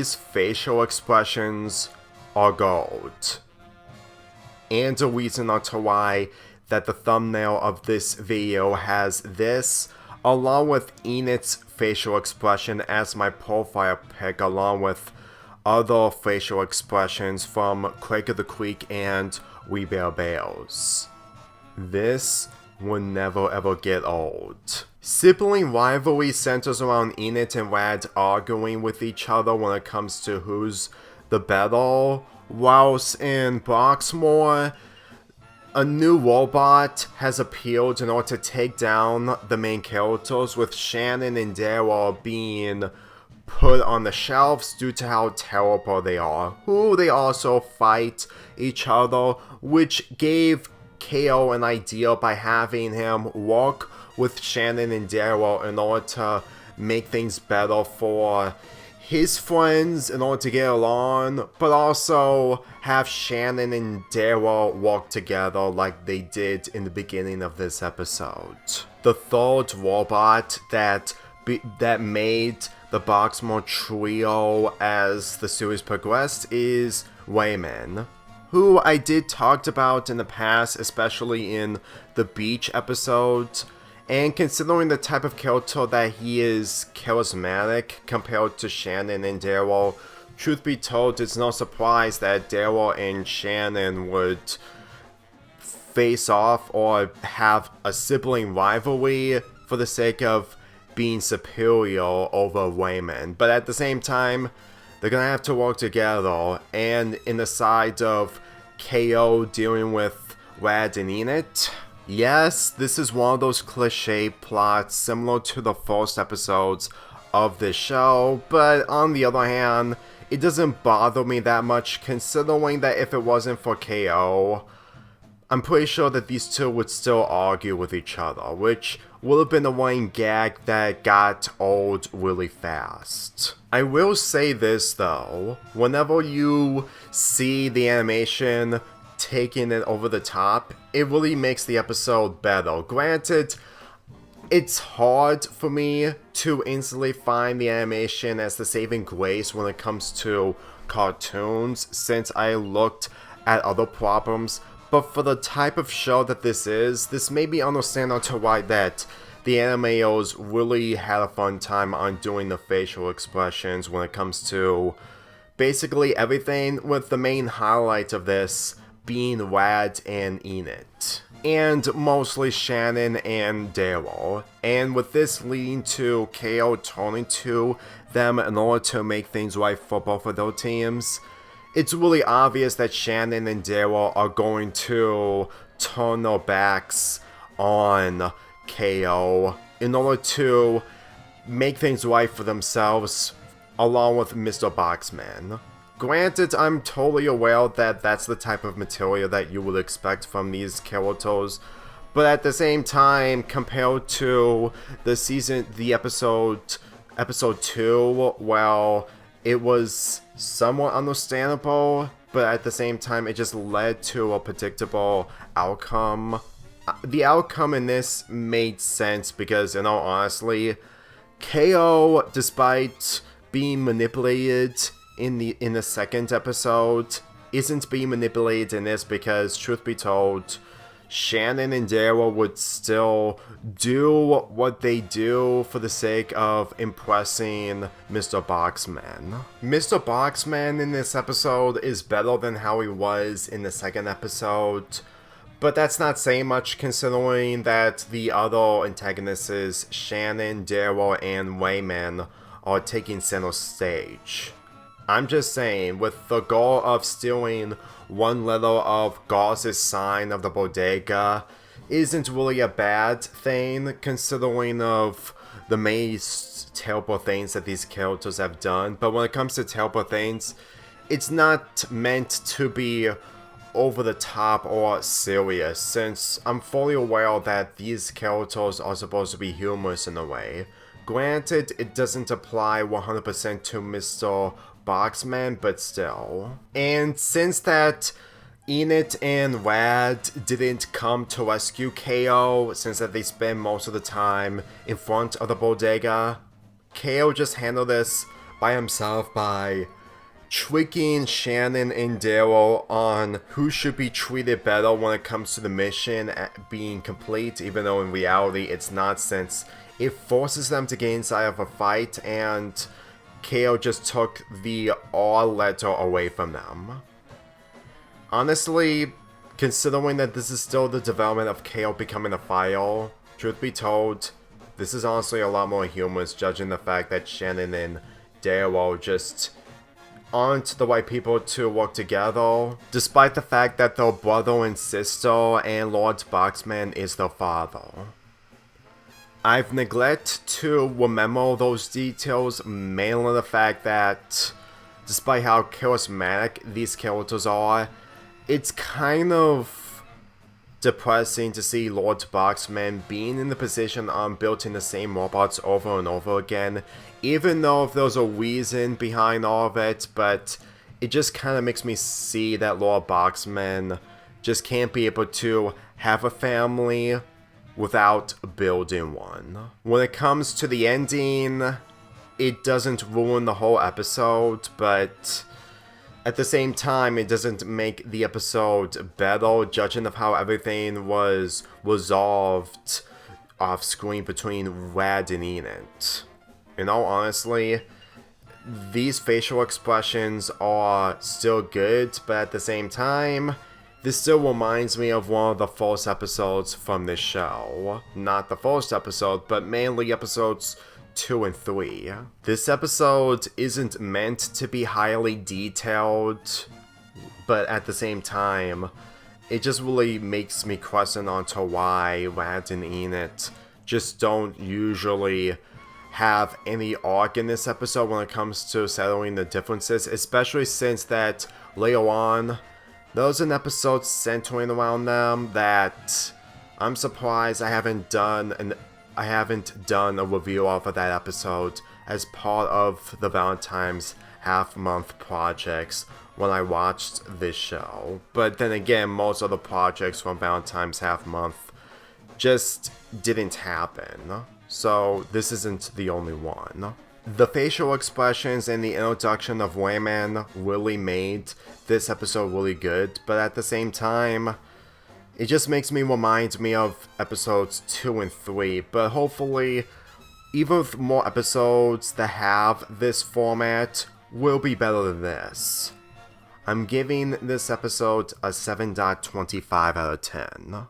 these facial expressions are gold. And the reason as to why that the thumbnail of this video has this, along with Enid's facial expression as my profile pic, along with other facial expressions from Quake of the Creek and We Bear Bears. This will never ever get old. Sibling rivalry centers around Enid and Rad arguing with each other when it comes to who's the better, whilst in Boxmore, a new robot has appeared in order to take down the main characters, with Shannon and Daryl being put on the shelves due to how terrible they are, who they also fight each other, which gave KO an idea by having him work with Shannon and Daryl in order to make things better for his friends in order to get along, but also have Shannon and Daryl work together like they did in the beginning of this episode. The third robot that made the Boxmore trio as the series progressed is Wayman, who I did talk about in the past, especially in the beach episode. And considering the type of character that he is, charismatic compared to Shannon and Daryl, truth be told, it's no surprise that Daryl and Shannon would face off or have a sibling rivalry for the sake of being superior over Wayman. But at the same time, they're gonna have to work together, and in the side of KO dealing with Rad and Enid, yes, this is one of those cliche plots similar to the first episodes of this show, but on the other hand, it doesn't bother me that much, considering that if it wasn't for KO, I'm pretty sure that these two would still argue with each other, which would have been a running gag that got old really fast. I will say this though, whenever you see the animation taking it over the top, it really makes the episode better. Granted, it's hard for me to instantly find the animation as the saving grace when it comes to cartoons, since I looked at other problems, but for the type of show that this made me understand onto why that the animators really had a fun time on doing the facial expressions when it comes to basically everything, with the main highlight of this being Rad and Enid, and mostly Shannon and Daryl, and with this leading to KO turning to them in order to make things right for both of their teams. It's really obvious that Shannon and Daryl are going to turn their backs on KO in order to make things right for themselves, along with Mr. Boxman. Granted, I'm totally aware that that's the type of material that you would expect from these characters, but at the same time, compared to the episode 2, well, it was somewhat understandable, but at the same time, it just led to a predictable outcome. The outcome in this made sense because, in all honesty, KO, despite being manipulated in the second episode, isn't being manipulated in this because, truth be told, Shannon and Daryl would still do what they do for the sake of impressing Mr. Boxman. Mr. Boxman in this episode is better than how he was in the second episode, but that's not saying much considering that the other antagonists, Shannon, Daryl, and Wayman, are taking center stage. I'm just saying, with the goal of stealing one letter of Gauze's sign of the bodega isn't really a bad thing, considering of the many terrible things that these characters have done. But when it comes to terrible things, it's not meant to be over the top or serious, since I'm fully aware that these characters are supposed to be humorous in a way. Granted, it doesn't apply 100% to Mr. Boxman, but still. And since that Enid and Rad didn't come to rescue KO, since that they spend most of the time in front of the bodega, KO just handled this by himself by tweaking Shannon and Daryl on who should be treated better when it comes to the mission being complete, even though in reality it's not, since it forces them to get inside of a fight, and KO just took the R letter away from them. Honestly, considering that this is still the development of KO becoming a file, truth be told, this is honestly a lot more humorous, judging the fact that Shannon and Daryl just aren't the right people to work together, despite the fact that their brother and sister and Lord Boxman is their father. I've neglected to remember those details, mainly the fact that, despite how charismatic these characters are, it's kind of depressing to see Lord Boxman being in the position of building the same robots over and over again, even though if there's a reason behind all of it, but it just kind of makes me see that Lord Boxman just can't be able to have a family without building one. When it comes to the ending, it doesn't ruin the whole episode, but at the same time, it doesn't make the episode better, judging of how everything was resolved off screen between Rad and Enid. In all honesty, these facial expressions are still good, but at the same time, this still reminds me of one of the first episodes from this show. Not the first episode, but mainly episodes 2 and 3. This episode isn't meant to be highly detailed, but at the same time, it just really makes me question onto why Rad and Enid just don't usually have any arc in this episode when it comes to settling the differences, especially since that later on, there's an episode centering around them that I'm surprised I haven't done a review of that episode as part of the Valentine's half-month projects when I watched this show. But then again, most of the projects from Valentine's half-month just didn't happen, so this isn't the only one. The facial expressions and the introduction of Wayman really made this episode really good, but at the same time, it just makes me remind me of episodes 2 and 3, but hopefully, even with more episodes that have this format, will be better than this. I'm giving this episode a 7.25 out of 10.